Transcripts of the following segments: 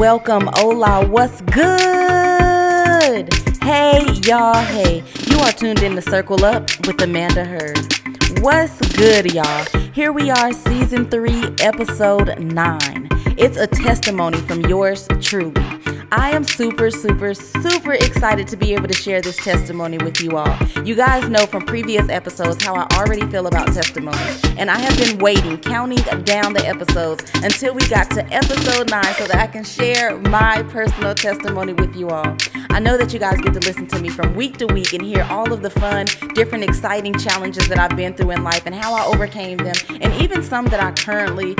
welcome, hola, what's good? Hey, y'all, hey, you are tuned in to Circle Up with Amanda Heard. What's good, y'all? Here we are, season 3, episode 9. It's a testimony from yours truly. I am super excited to be able to share this testimony with you all. You guys know from previous episodes how I already feel about testimonies, and I have been waiting, counting down the episodes until we got to episode 9 so that I can share my personal testimony with you all. I know that you guys get to listen to me from week to week and hear all of the fun, different, exciting challenges that I've been through in life and how I overcame them, and even some that I currently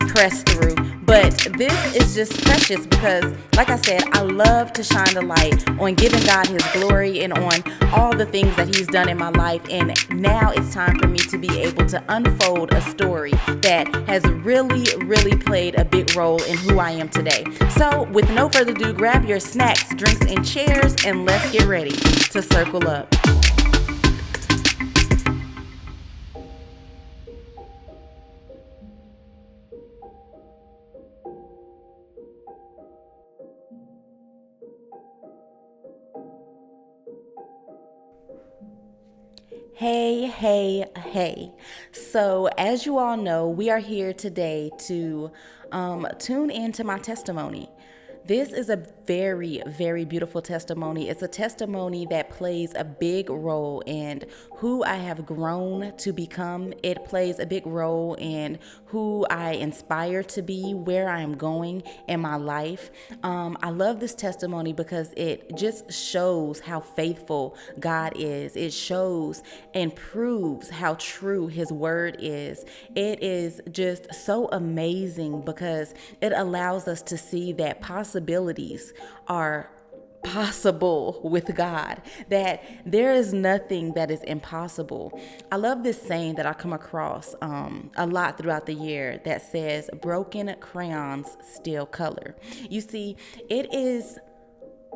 press through. But this is just precious because, like I said, I love to shine the light on giving God His glory and on all the things that He's done in my life. And now it's time for me to be able to unfold a story that has really played a big role in who I am today. So with no further ado, grab your snacks, drinks, and chairs, and let's get ready to circle up. Hey. So as you all know, we are here today to tune into my testimony. This is a very beautiful testimony. It's a testimony that plays a big role in who I have grown to become. It plays a big role in who I inspire to be, where I am going in my life. I love this testimony because it just shows how faithful God is. It shows and proves how true His word is. It is just so amazing because it allows us to see that possibilities are possible with God, that there is nothing that is impossible. I love this saying that I come across a lot throughout the year that says, broken crayons still color. You see, it is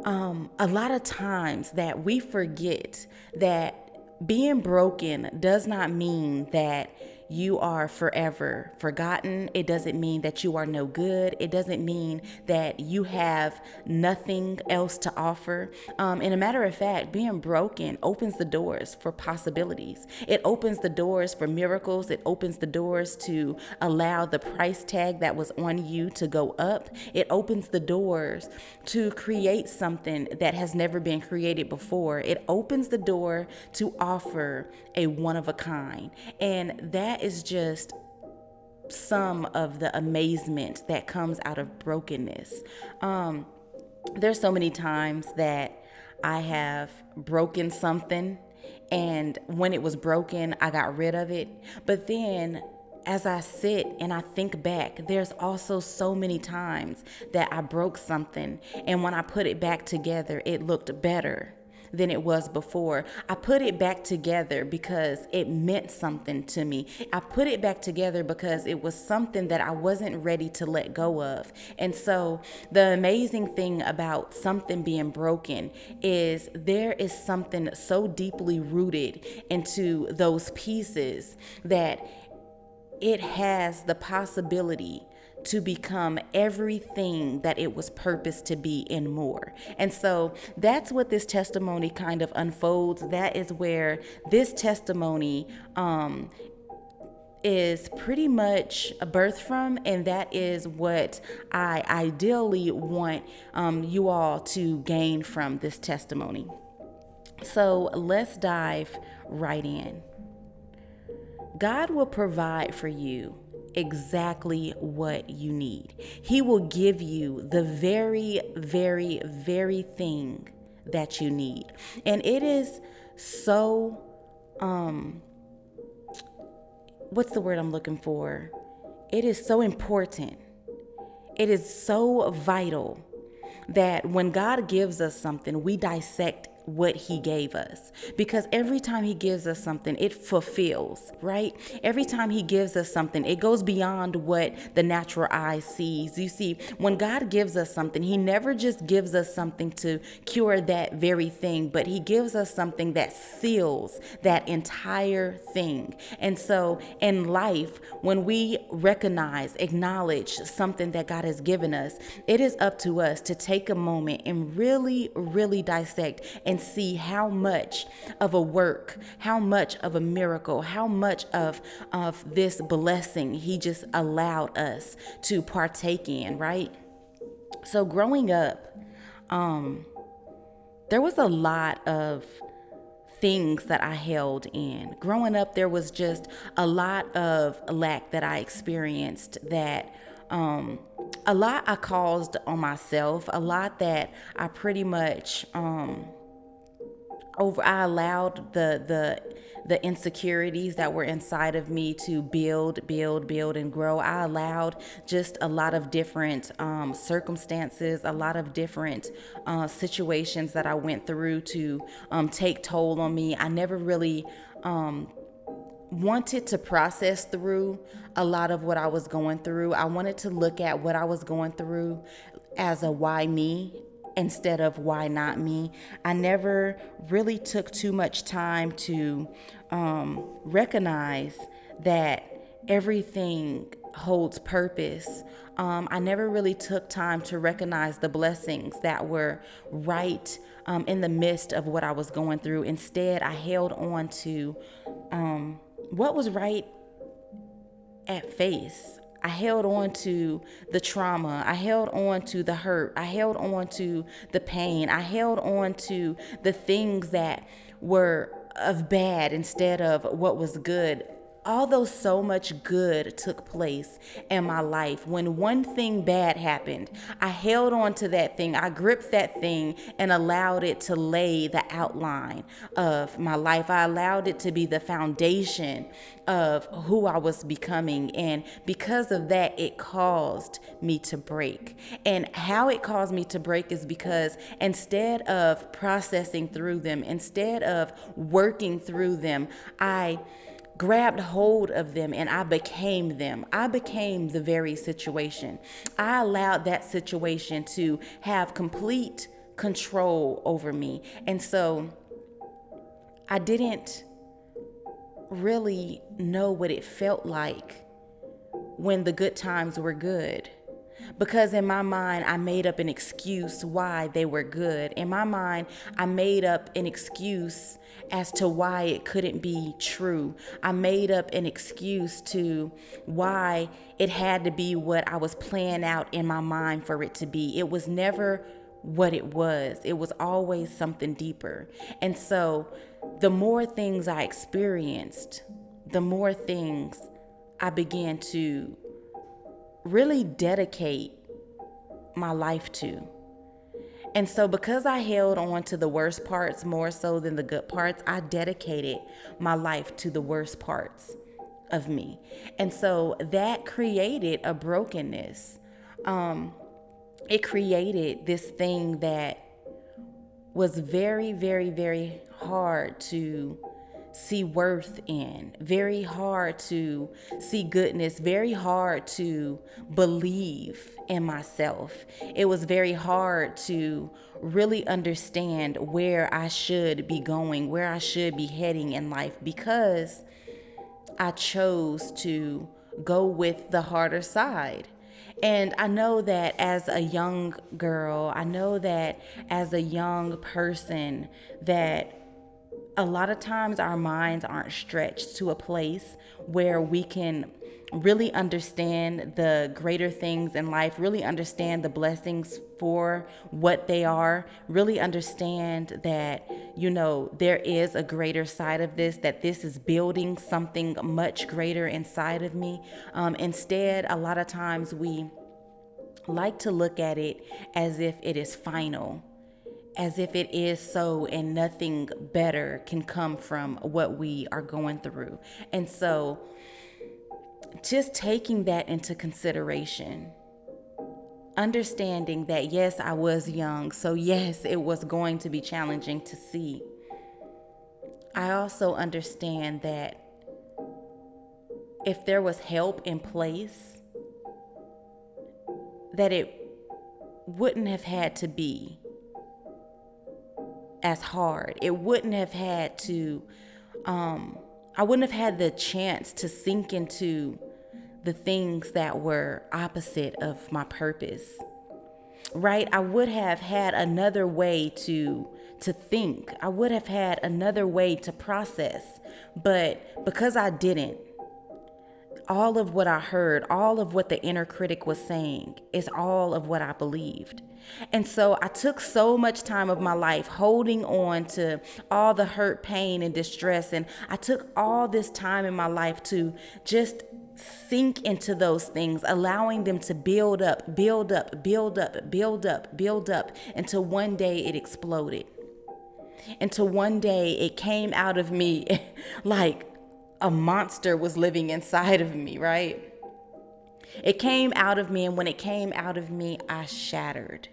a lot of times that we forget that being broken does not mean that you are forever forgotten. It doesn't mean that you are no good. It doesn't mean that you have nothing else to offer. And a matter of fact, being broken opens the doors for possibilities. It opens the doors for miracles. It opens the doors to allow the price tag that was on you to go up. It opens the doors to create something that has never been created before. It opens the door to offer a one of a kind. And that is just some of the amazement that comes out of brokenness. There's so many times that I have broken something, and when it was broken, I got rid of it. But then as I sit and I think back, there's also so many times that I broke something, and when I put it back together, it looked better than it was before. I put it back together because it meant something to me. I put it back together because it was something that I wasn't ready to let go of. And so the amazing thing about something being broken is there is something so deeply rooted into those pieces that it has the possibility to become everything that it was purposed to be and more. And so that's what this testimony kind of unfolds. That is where this testimony is pretty much birthed from, and that is what I ideally want you all to gain from this testimony. So let's dive right in. God will provide for you exactly what you need. He will give you the very thing that you need. And it is so, what's the word I'm looking for? It is so important. It is so vital that when God gives us something, we dissect what he gave us, because every time he gives us something, it fulfills, right? Every time he gives us something, it goes beyond what the natural eye sees. You see, when God gives us something, he never just gives us something to cure that very thing, but he gives us something that seals that entire thing. And so in life, when we recognize, acknowledge something that God has given us, it is up to us to take a moment and really, really dissect and see how much of a work, how much of a miracle, how much of this blessing he just allowed us to partake in, right? So growing up, there was a lot of things that I held in. Growing up, there was just a lot of lack that I experienced, that a lot I caused on myself, a lot that I pretty much I allowed the insecurities that were inside of me to build and grow. I allowed just a lot of different circumstances, a lot of different situations that I went through to take toll on me. I never really wanted to process through a lot of what I was going through. I wanted to look at what I was going through as a why me instead of why not me. I never really took too much time to recognize that everything holds purpose. I never really took time to recognize the blessings that were right in the midst of what I was going through. Instead, I held on to what was right at face. I held on to the trauma. I held on to the hurt. I held on to the pain. I held on to the things that were of bad instead of what was good. Although so much good took place in my life, when one thing bad happened, I held on to that thing. I gripped that thing and allowed it to lay the outline of my life. I allowed it to be the foundation of who I was becoming. And because of that, it caused me to break. And how it caused me to break is because instead of processing through them, instead of working through them, I grabbed hold of them and I became them. I became the very situation. I allowed that situation to have complete control over me. And so I didn't really know what it felt like when the good times were good. Because in my mind, I made up an excuse why they were good. In my mind, I made up an excuse as to why it couldn't be true. I made up an excuse to why it had to be what I was playing out in my mind for it to be. It was never what it was. It was always something deeper. And so the more things I experienced, the more things I began to really dedicate my life to. And so because I held on to the worst parts more so than the good parts, I dedicated my life to the worst parts of me. And so that created a brokenness. It created this thing that was very, very, very hard to see worth in, very hard to see goodness, very hard to believe in myself. It was very hard to really understand where I should be going, where I should be heading in life, because I chose to go with the harder side. And I know that as a young girl, I know that as a young person, that a lot of times our minds aren't stretched to a place where we can really understand the greater things in life, really understand the blessings for what they are, really understand that, there is a greater side of this, that this is building something much greater inside of me. Instead, a lot of times we like to look at it as if it is final, as if it is so and nothing better can come from what we are going through. And so just taking that into consideration, understanding that yes, I was young, so yes, it was going to be challenging to see. I also understand that if there was help in place, that it wouldn't have had to be as hard. It wouldn't have had to, I wouldn't have had the chance to sink into the things that were opposite of my purpose, right? I would have had another way to think. I would have had another way to process. But because I didn't, all of what I heard, all of what the inner critic was saying is all of what I believed. And so I took so much time of my life holding on to all the hurt, pain, and distress. And I took all this time in my life to just sink into those things, allowing them to build up, build up, build up, build up, build up, until one day it exploded. Until one day it came out of me like a monster was living inside of me, right? It came out of me, and when it came out of me, I shattered.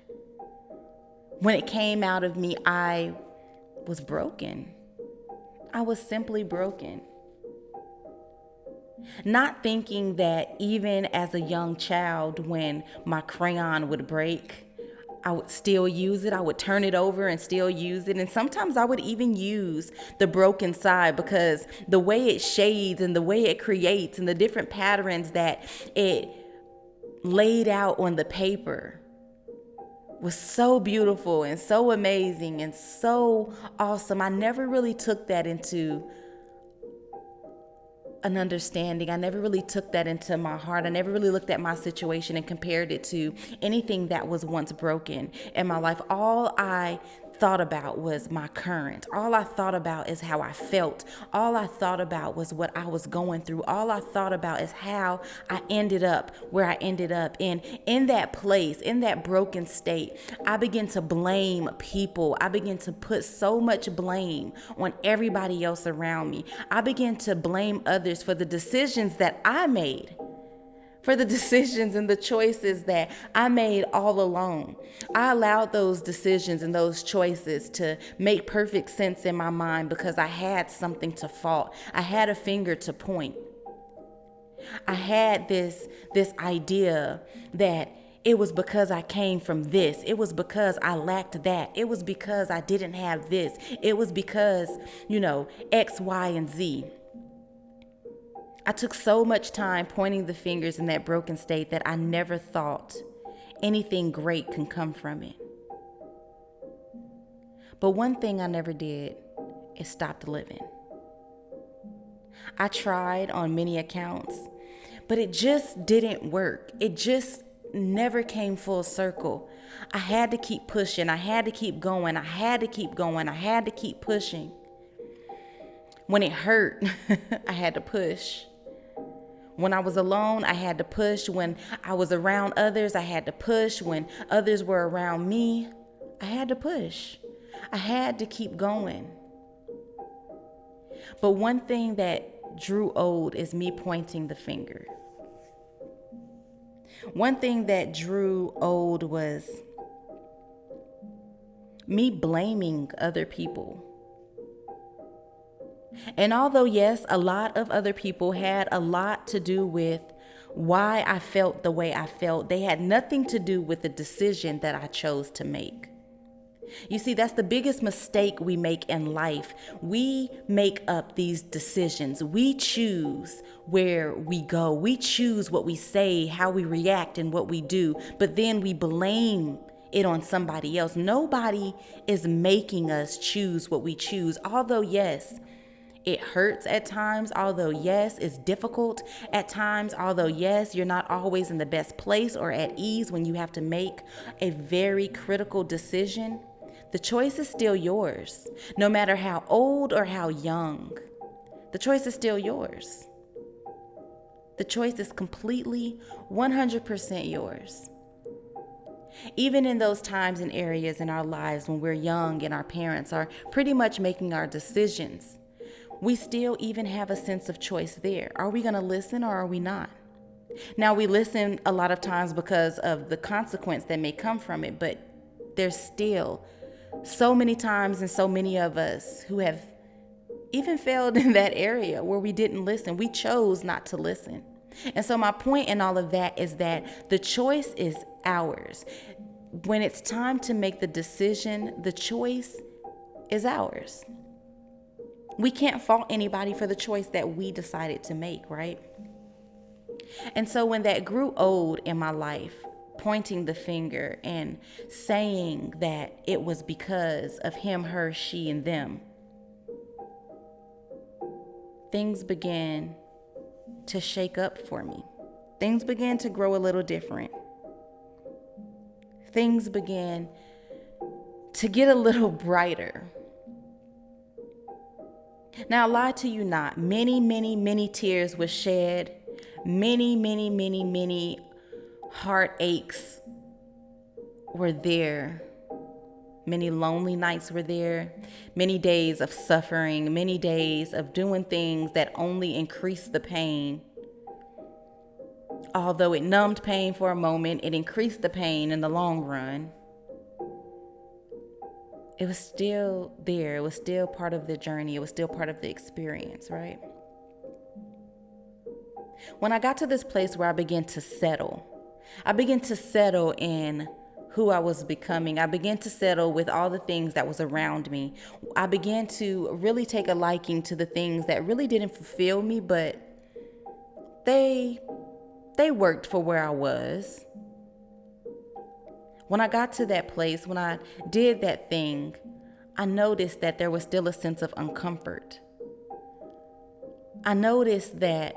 When it came out of me, I was broken. I was simply broken. Not thinking that even as a young child, when my crayon would break, I would still use it. I would turn it over and still use it. And sometimes I would even use the broken side, because the way it shades and the way it creates and the different patterns that it laid out on the paper was so beautiful and so amazing and so awesome. I never really took that into an understanding. I never really took that into my heart. I never really looked at my situation and compared it to anything that was once broken in my life. All I thought about was my current. All I thought about is how I felt. All I thought about was what I was going through. All I thought about is how I ended up where I ended up. And in that place, in that broken state, I began to blame people. I began to put so much blame on everybody else around me. I began to blame others for the decisions that I made, for the decisions and the choices that I made all alone. I allowed those decisions and those choices to make perfect sense in my mind because I had something to fault. I had a finger to point. I had this idea that it was because I came from this. It was because I lacked that. It was because I didn't have this. It was because, X, Y, and Z. I took so much time pointing the fingers in that broken state that I never thought anything great can come from it. But one thing I never did is stop living. I tried on many accounts, but it just didn't work. It just never came full circle. I had to keep pushing. I had to keep going. I had to keep going. I had to keep pushing. When it hurt, I had to push. When I was alone, I had to push. When I was around others, I had to push. When others were around me, I had to push. I had to keep going. But one thing that drew old is me pointing the finger. One thing that drew old was me blaming other people. And although, yes, a lot of other people had a lot to do with why I felt the way I felt, they had nothing to do with the decision that I chose to make. You see, that's the biggest mistake we make in life. We make up these decisions. We choose where we go. We choose what we say, how we react, and what we do. But then we blame it on somebody else. Nobody is making us choose what we choose. Although, yes, it hurts at times, although yes, it's difficult at times, although yes, you're not always in the best place or at ease when you have to make a very critical decision, the choice is still yours. No matter how old or how young, the choice is still yours. The choice is completely 100% yours. Even in those times and areas in our lives when we're young and our parents are pretty much making our decisions, we still even have a sense of choice there. Are we going to listen or are we not? Now, we listen a lot of times because of the consequence that may come from it, but there's still so many times and so many of us who have even failed in that area where we didn't listen. We chose not to listen. And so my point in all of that is that the choice is ours. When it's time to make the decision, the choice is ours. We can't fault anybody for the choice that we decided to make, right? And so when that grew old in my life, pointing the finger and saying that it was because of him, her, she, and them, things began to shake up for me. Things began to grow a little different. Things began to get a little brighter. Now, I lie to you not. Many, many, many tears were shed. Many, many, many, many heartaches were there. Many lonely nights were there. Many days of suffering. Many days of doing things that only increased the pain. Although it numbed pain for a moment, it increased the pain in the long run. It was still there. It was still part of the journey. It was still part of the experience, right? When I got to this place where I began to settle in who I was becoming. I began to settle with all the things that was around me. I began to really take a liking to the things that really didn't fulfill me, but they worked for where I was. When I got to that place, when I did that thing, I noticed that there was still a sense of uncomfort. I noticed that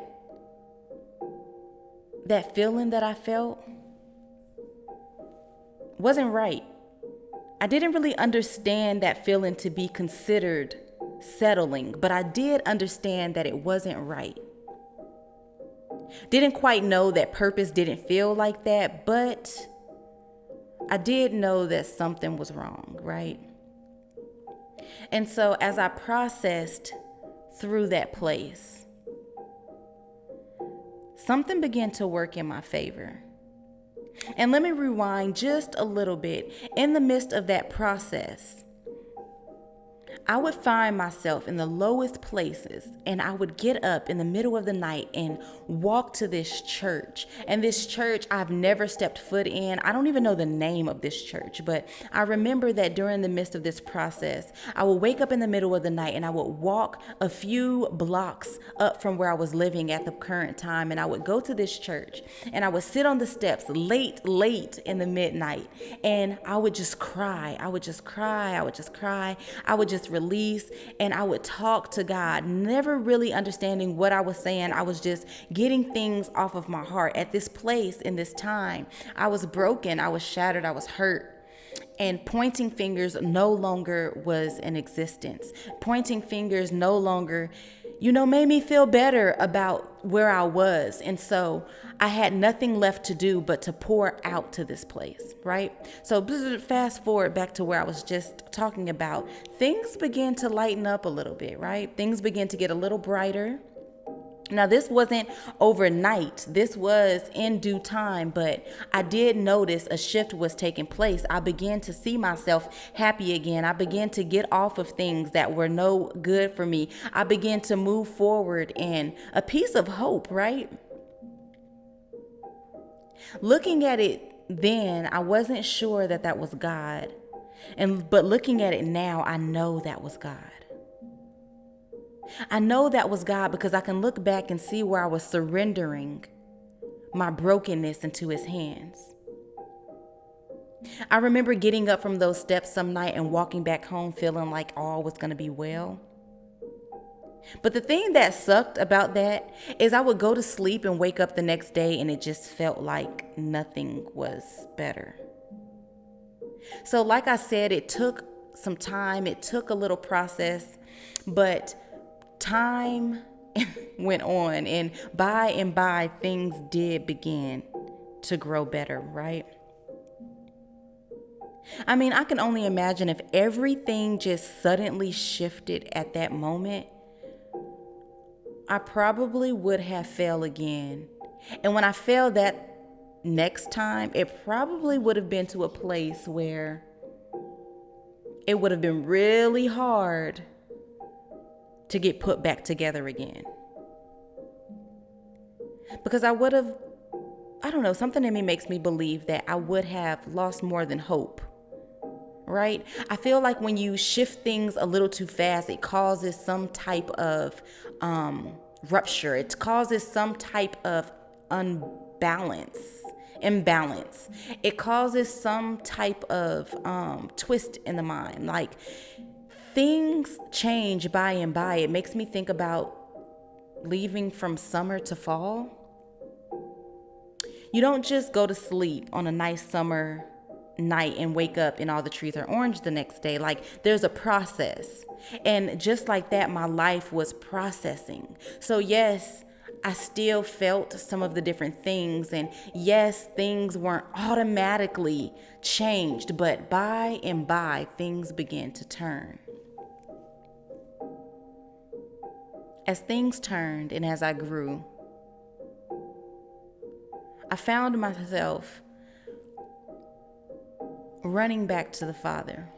feeling that I felt wasn't right. I didn't really understand that feeling to be considered settling, but I did understand that it wasn't right. Didn't quite know that purpose didn't feel like that, but I did know that something was wrong, right? And so as I processed through that place, something began to work in my favor. And let me rewind just a little bit. In the midst of that process, I would find myself in the lowest places, and I would get up in the middle of the night and walk to this church. And this church I've never stepped foot in. I don't even know the name of this church, but I remember that during the midst of this process, I would wake up in the middle of the night and I would walk a few blocks up from where I was living at the current time, and I would go to this church and I would sit on the steps late in the midnight, and I would just cry. I would just release, and I would talk to God, never really understanding what I was saying. I was just getting things off of my heart. At this place, in this time, I was broken, I was shattered, I was hurt. And pointing fingers no longer was in existence. Pointing fingers no longer, made me feel better about where I was. And so I had nothing left to do but to pour out to this place, right? So fast forward back to where I was just talking about, things began to lighten up a little bit, right? Things began to get a little brighter. Now, this wasn't overnight. This was in due time, but I did notice a shift was taking place. I began to see myself happy again. I began to get off of things that were no good for me. I began to move forward in a piece of hope, right? Looking at it then, I wasn't sure that was God. But looking at it now, I know that was God. I know that was God because I can look back and see where I was surrendering my brokenness into his hands. I remember getting up from those steps some night and walking back home feeling like all was going to be well. But the thing that sucked about that is I would go to sleep and wake up the next day and it just felt like nothing was better. So like I said, it took some time. It took a little process, but time went on, and by things did begin to grow better, right? I mean, I can only imagine if everything just suddenly shifted at that moment, I probably would have fell again And when I failed that next time, it probably would have been to a place where it would have been really hard to get put back together again. Because I don't know, something in me makes me believe that I would have lost more than hope, right? I feel like when you shift things a little too fast, it causes some type of rupture. It causes some type of imbalance. It causes some type of twist in the mind. Like, things change by and by. It makes me think about leaving from summer to fall. You don't just go to sleep on a nice summer night and wake up and all the trees are orange the next day. Like, there's a process. And just like that, my life was processing. So yes, I still felt some of the different things. And yes, things weren't automatically changed, but by and by, things began to turn. As things turned and as I grew, I found myself running back to the Father.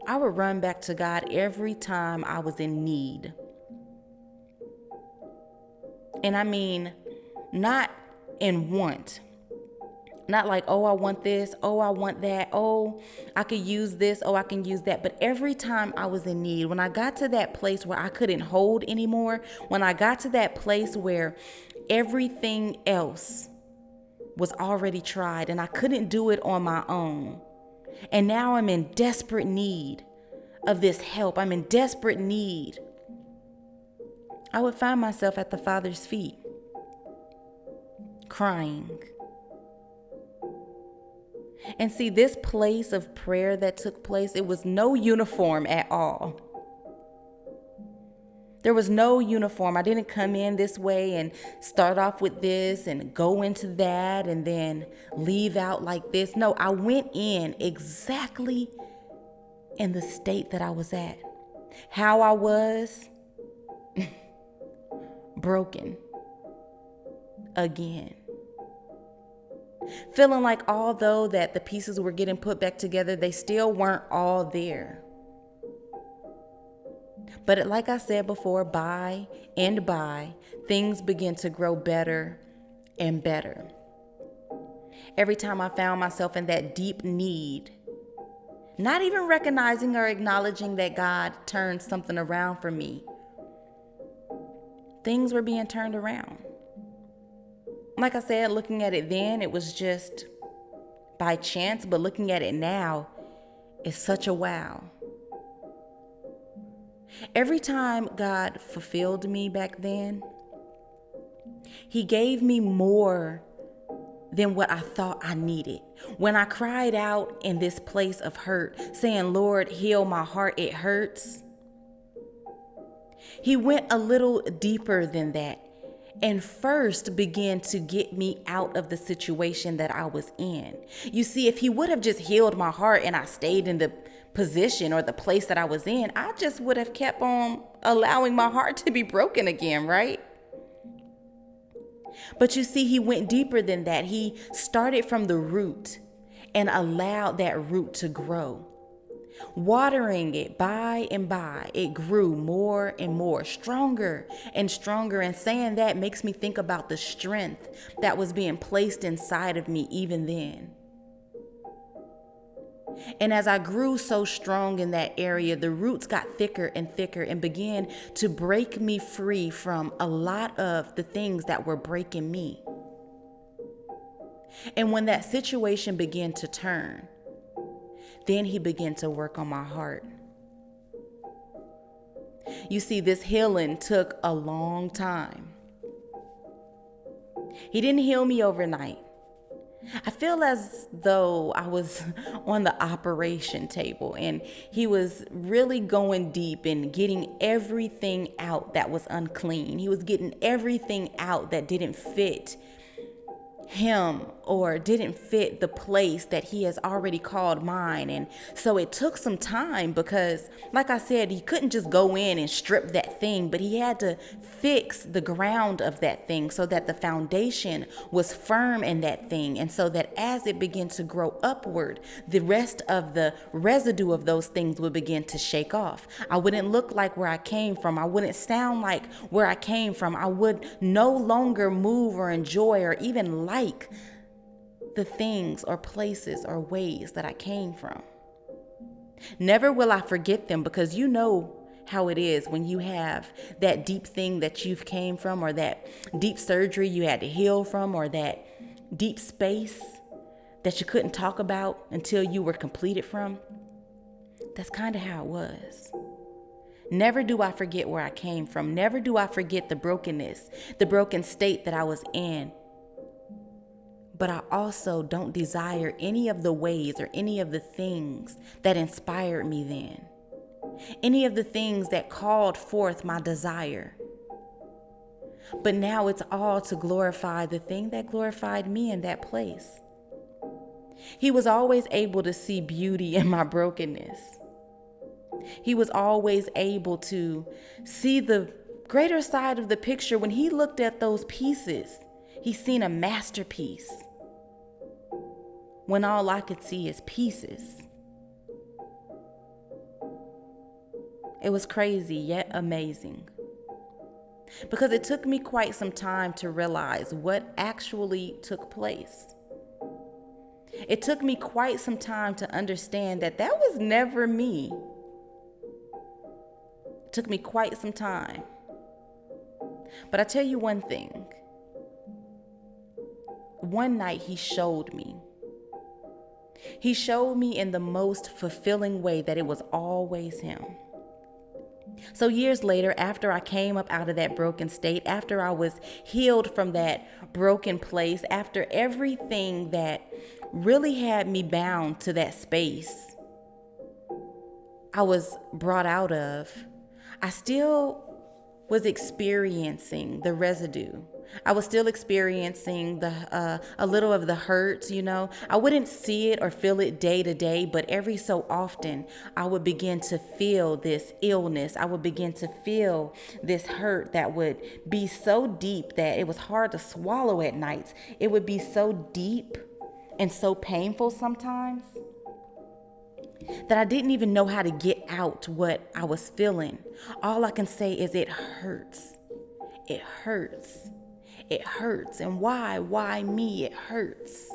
I would run back to God every time I was in need. And I mean, not in want. Not like, oh, I want this. Oh, I want that. Oh, I could use this. Oh, I can use that. But every time I was in need, when I got to that place where I couldn't hold anymore, when I got to that place where everything else was already tried and I couldn't do it on my own, and now I'm in desperate need of this help, I'm in desperate need, I would find myself at the Father's feet, crying. And see, this place of prayer that took place, it was no uniform at all. There was no uniform. I didn't come in this way and start off with this and go into that and then leave out like this. No, I went in exactly in the state that I was at. How I was broken again. Feeling like although that the pieces were getting put back together, they still weren't all there. But like I said before, by and by, things begin to grow better and better. Every time I found myself in that deep need, not even recognizing or acknowledging that God turned something around for me, things were being turned around. Like I said, looking at it then, it was just by chance, but looking at it now, it's such a wow. Every time God fulfilled me back then, He gave me more than what I thought I needed. When I cried out in this place of hurt, saying, Lord, heal my heart, it hurts, He went a little deeper than that and first began to get me out of the situation that I was in. You see, if He would have just healed my heart and I stayed in the position or the place that I was in, I just would have kept on allowing my heart to be broken again, right? But you see, He went deeper than that. He started from the root and allowed that root to grow. Watering it by and by, it grew more and more, stronger and stronger. And saying that makes me think about the strength that was being placed inside of me even then. And as I grew so strong in that area, the roots got thicker and thicker and began to break me free from a lot of the things that were breaking me. And when that situation began to turn, then He began to work on my heart. You see, this healing took a long time. He didn't heal me overnight. I feel as though I was on the operation table and He was really going deep and getting everything out that was unclean. He was getting everything out that didn't fit him or didn't fit the place that he has already called mine. And so it took some time because, like I said, he couldn't just go in and strip that thing, but he had to fix the ground of that thing so that the foundation was firm in that thing. And so that as it began to grow upward, the rest of the residue of those things would begin to shake off. I wouldn't look like where I came from. I wouldn't sound like where I came from. I would no longer move or enjoy or even like the things or places or ways that I came from. Never will I forget them, because you know how it is when you have that deep thing that you've came from, or that deep surgery you had to heal from, or that deep space that you couldn't talk about until you were completed from. That's kind of how it was. Never do I forget where I came from. Never do I forget the brokenness, the broken state that I was in. But I also don't desire any of the ways or any of the things that inspired me then. Any of the things that called forth my desire. But now it's all to glorify the thing that glorified me in that place. He was always able to see beauty in my brokenness. He was always able to see the greater side of the picture. When he looked at those pieces, he seen a masterpiece. When all I could see is pieces. It was crazy yet amazing. Because it took me quite some time to realize what actually took place. It took me quite some time to understand that that was never me. It took me quite some time. But I tell you one thing. One night he showed me. He showed me in the most fulfilling way that it was always him. So years later, after I came up out of that broken state, after I was healed from that broken place, after everything that really had me bound to that space I was brought out of, I still was experiencing the residue. I was still experiencing a little of the hurt, you know. I wouldn't see it or feel it day to day, but every so often I would begin to feel this illness. I would begin to feel this hurt that would be so deep that it was hard to swallow at nights. It would be so deep and so painful sometimes that I didn't even know how to get out what I was feeling. All I can say is it hurts. It hurts. It hurts. And why? Why me? It hurts.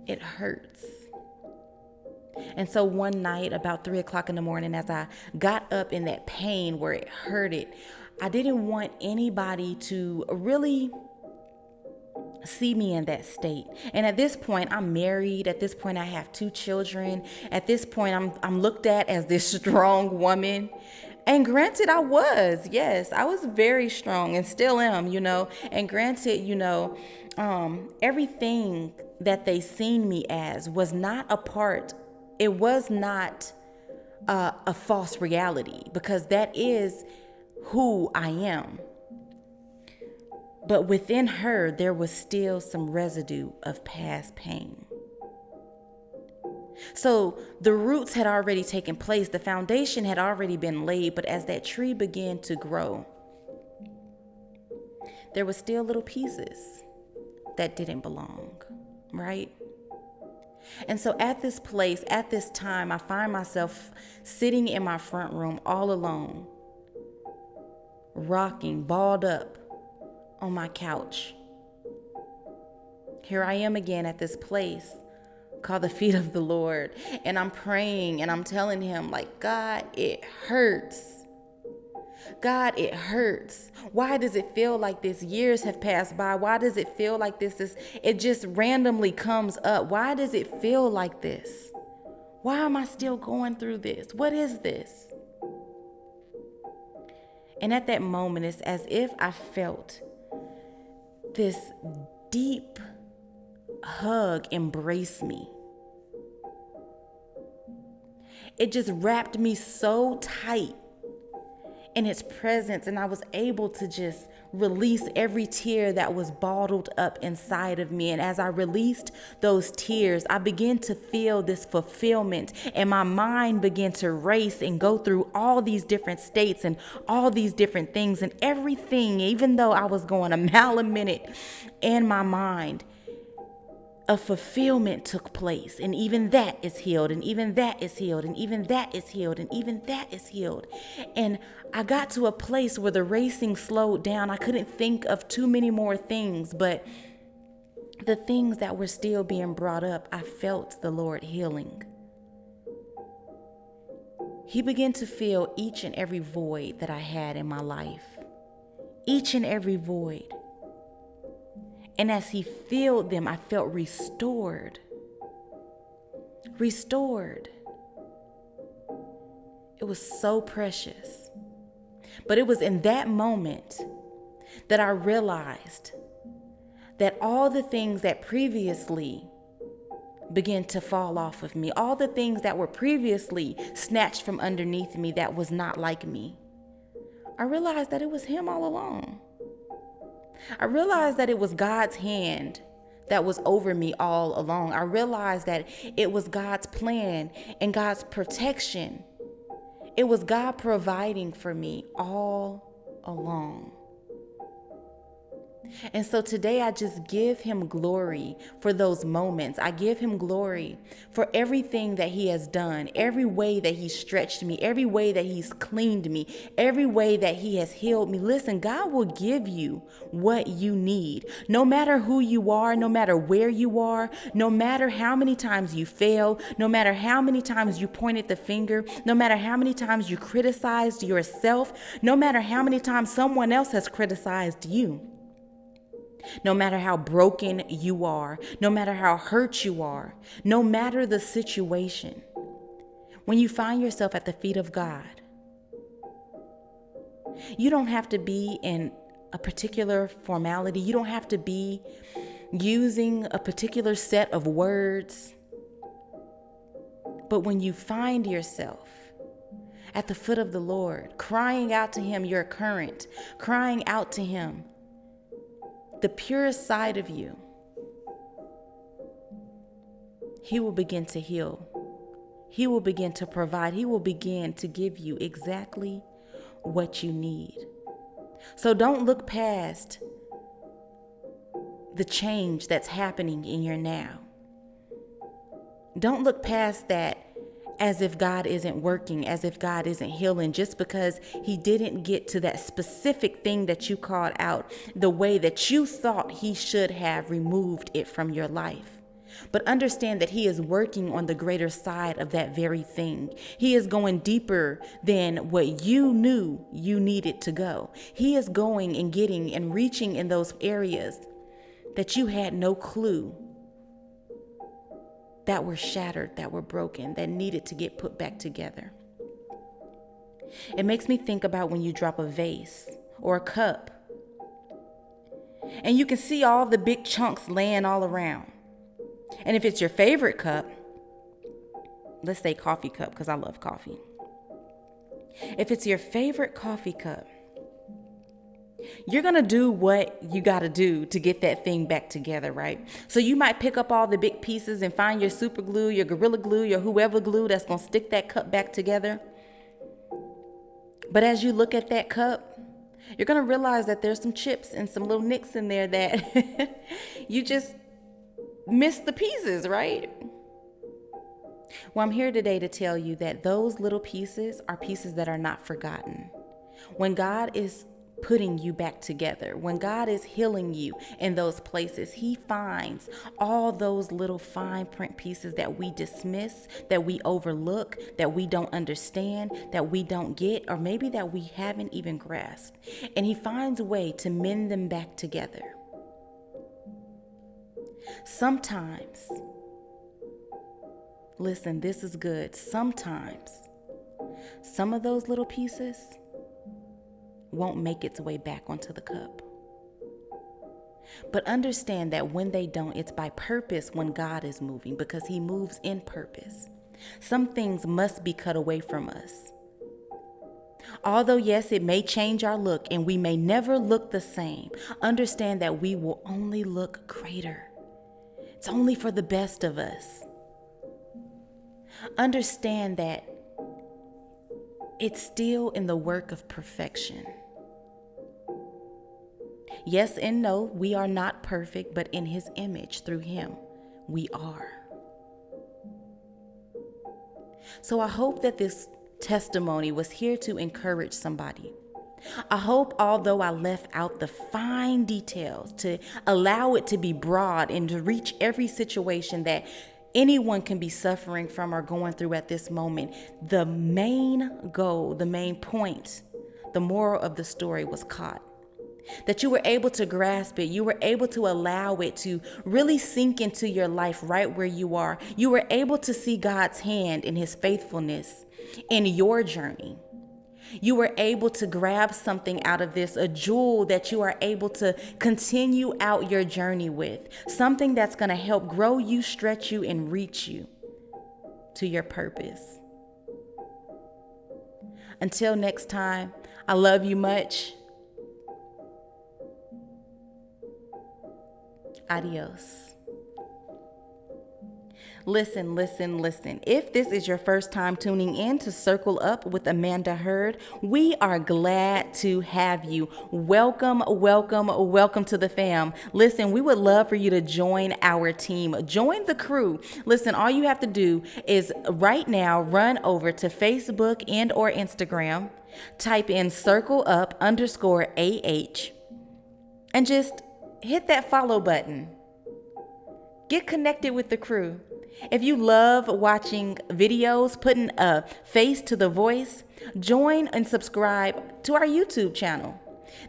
It hurts. And so one night about 3 o'clock in the morning, as I got up in that pain where it hurted, I didn't want anybody to really see me in that state. And at this point, I'm married. At this point, I have 2 children. At this point, I'm looked at as this strong woman. And granted, I was, yes, I was very strong and still am, you know. And granted, you know, everything that they seen me as was not a part, it was not a false reality, because that is who I am. But within her, there was still some residue of past pain. So the roots had already taken place. The foundation had already been laid. But as that tree began to grow, there were still little pieces that didn't belong, right? And so at this place, at this time, I find myself sitting in my front room all alone, rocking, balled up on my couch. Here I am again at this place called the feet of the Lord. And I'm praying and I'm telling him, like, God, it hurts. God, it hurts. Why does it feel like this? Years have passed by. Why does it feel like this? It just randomly comes up. Why does it feel like this? Why am I still going through this? What is this? And at that moment, it's as if I felt this deep hug embrace me. It just wrapped me so tight in His presence, and I was able to just release every tear that was bottled up inside of me. And as I released those tears, I began to feel this fulfillment, and my mind began to race and go through all these different states and all these different things, and everything, even though I was going a mile a minute in my mind, a fulfillment took place, and even that is healed, and even that is healed, and even that is healed, and even that is healed. And I got to a place where the racing slowed down. I couldn't think of too many more things, but the things that were still being brought up, I felt the Lord healing. He began to fill each and every void that I had in my life, each and every void. And as He filled them, I felt restored. Restored. It was so precious. But it was in that moment that I realized that all the things that previously began to fall off of me, all the things that were previously snatched from underneath me that was not like me, I realized that it was Him all along. I realized that it was God's hand that was over me all along. I realized that it was God's plan and God's protection. It was God providing for me all along. And so today I just give Him glory for those moments. I give Him glory for everything that He has done, every way that He stretched me, every way that He's cleaned me, every way that He has healed me. Listen, God will give you what you need. No matter who you are, no matter where you are, no matter how many times you fail, no matter how many times you pointed the finger, no matter how many times you criticized yourself, no matter how many times someone else has criticized you. No matter how broken you are, no matter how hurt you are, no matter the situation, when you find yourself at the feet of God, you don't have to be in a particular formality. You don't have to be using a particular set of words. But when you find yourself at the foot of the Lord, crying out to Him your current, crying out to Him the purest side of you, He will begin to heal. He will begin to provide. He will begin to give you exactly what you need. So don't look past the change that's happening in your now. Don't look past that as if God isn't working, as if God isn't healing, just because He didn't get to that specific thing that you called out the way that you thought He should have removed it from your life. But understand that He is working on the greater side of that very thing. He is going deeper than what you knew you needed to go. He is going and getting and reaching in those areas that you had no clue, that were shattered, that were broken, that needed to get put back together. It makes me think about when you drop a vase or a cup, and you can see all the big chunks laying all around. And if it's your favorite cup, let's say coffee cup, because I love coffee. If it's your favorite coffee cup, you're going to do what you got to do to get that thing back together, right? So you might pick up all the big pieces and find your super glue, your Gorilla Glue, your whoever glue that's going to stick that cup back together. But as you look at that cup, you're going to realize that there's some chips and some little nicks in there that you just missed the pieces, right? Well, I'm here today to tell you that those little pieces are pieces that are not forgotten. When God is putting you back together, when God is healing you in those places, He finds all those little fine print pieces that we dismiss, that we overlook, that we don't understand, that we don't get, or maybe that we haven't even grasped. And He finds a way to mend them back together. Sometimes, listen, this is good. Sometimes, some of those little pieces won't make its way back onto the cup. But understand that when they don't, it's by purpose when God is moving, because He moves in purpose. Some things must be cut away from us. Although, yes, it may change our look and we may never look the same, understand that we will only look greater. It's only for the best of us. Understand that it's still in the work of perfection. Yes and no, we are not perfect, but in His image, through Him, we are. So I hope that this testimony was here to encourage somebody. I hope, although I left out the fine details to allow it to be broad and to reach every situation that anyone can be suffering from or going through at this moment, the main goal, the main point, the moral of the story was caught. That you were able to grasp it. You were able to allow it to really sink into your life right where you are. You were able to see God's hand in His faithfulness in your journey. You were able to grab something out of this, a jewel that you are able to continue out your journey with. Something that's going to help grow you, stretch you, and reach you to your purpose. Until next time, I love you much. Adios. Listen. If this is your first time tuning in to Circle Up with Amanda Heard, we are glad to have you. Welcome to the fam. Listen, we would love for you to join our team. Join the crew. Listen, all you have to do is right now run over to Facebook and or Instagram, type in circleup_AH, and just hit that follow button. Get connected with the crew. If you love watching videos, putting a face to the voice, join and subscribe to our YouTube channel.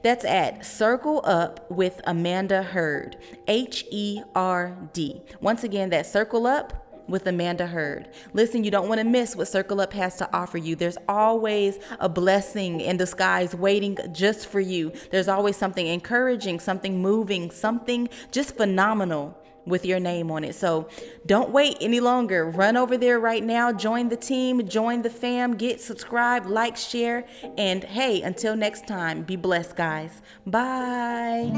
That's at Circle Up with Amanda Heard, HERD. Once again, that's Circle Up with Amanda Heard. Listen, you don't want to miss what Circle Up has to offer you. There's always a blessing in disguise waiting just for you. There's always something encouraging, something moving, something just phenomenal with your name on it. So don't wait any longer. Run over there right now. Join the team, join the fam, get subscribed, like, share, and hey, until next time, be blessed, guys. Bye.